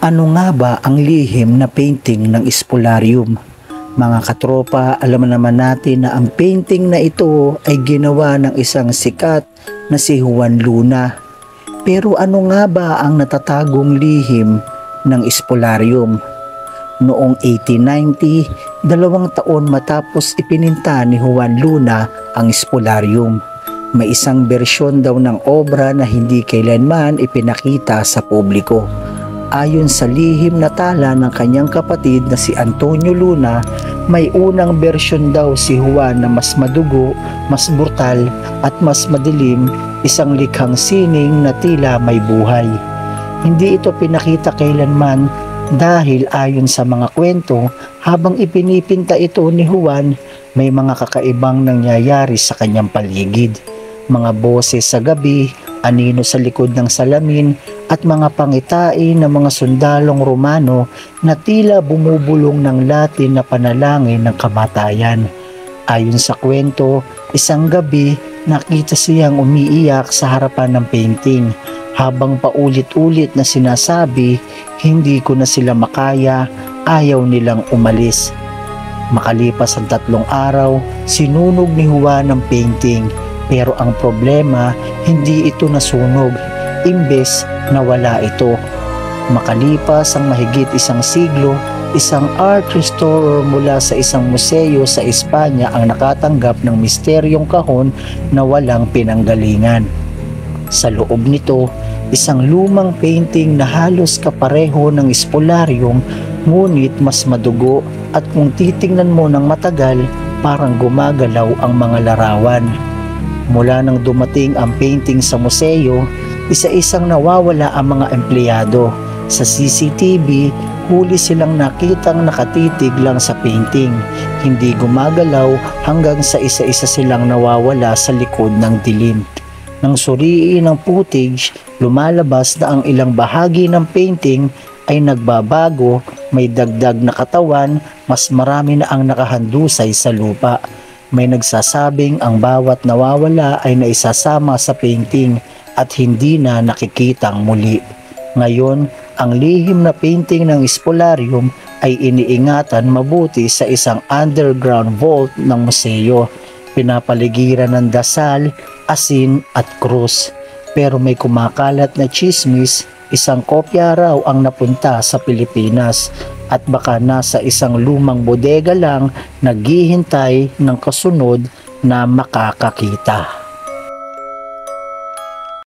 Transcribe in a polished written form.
Ano nga ba ang lihim na painting ng Spolarium? Mga katropa, alam naman natin na ang painting na ito ay ginawa ng isang sikat na si Juan Luna. Pero ano nga ba ang natatagong lihim ng Spolarium? Noong 1890, 2 taon matapos ipininta ni Juan Luna ang Spolarium, may isang bersyon daw ng obra na hindi kailanman ipinakita sa publiko. Ayon sa lihim na tala ng kanyang kapatid na si Antonio Luna, may unang bersyon daw si Juan na mas madugo, mas brutal at mas madilim, isang likhang sining na tila may buhay. Hindi ito pinakita kailanman dahil ayon sa mga kwento, habang ipinipinta ito ni Juan, may mga kakaibang nangyayari sa kanyang paligid. Mga boses sa gabi, anino sa likod ng salamin, at mga pangitain ng mga sundalong Romano na tila bumubulong ng Latin na panalangin ng kamatayan. Ayon sa kwento, isang gabi nakita siyang umiiyak sa harapan ng painting habang paulit-ulit na sinasabi, "Hindi ko na sila makaya, ayaw nilang umalis." Makalipas ang 3 araw, sinunog ni Juan ang painting, pero ang problema, hindi ito nasunog, imbes nawala ito. Makalipas ang mahigit 1 siglo, isang art restorer mula sa isang museo sa Espanya ang nakatanggap ng misteryong kahon na walang pinanggalingan. Sa loob nito, isang lumang painting na halos kapareho ng Spolarium, ngunit mas madugo, at kung titingnan mo ng matagal, parang gumagalaw ang mga larawan. Mula nang dumating ang painting sa museo, isa-isang nawawala ang mga empleyado. Sa CCTV, huli silang nakitang nakatitig lang sa painting, hindi gumagalaw hanggang sa isa-isa silang nawawala sa likod ng dilim. Nang suriin ng footage, lumalabas na ang ilang bahagi ng painting ay nagbabago, may dagdag na katawan, mas marami na ang nakahandusay sa lupa. May nagsasabing ang bawat nawawala ay naisasama sa painting at hindi na nakikitang muli. Ngayon, ang lihim na painting ng Spolarium ay iniingatan mabuti sa isang underground vault ng museo. Pinapaligiran ng dasal, asin at krus. Pero may kumakalat na tsismis, isang kopya raw ang napunta sa Pilipinas at baka nasa isang lumang bodega lang naghihintay ng kasunod na makakakita.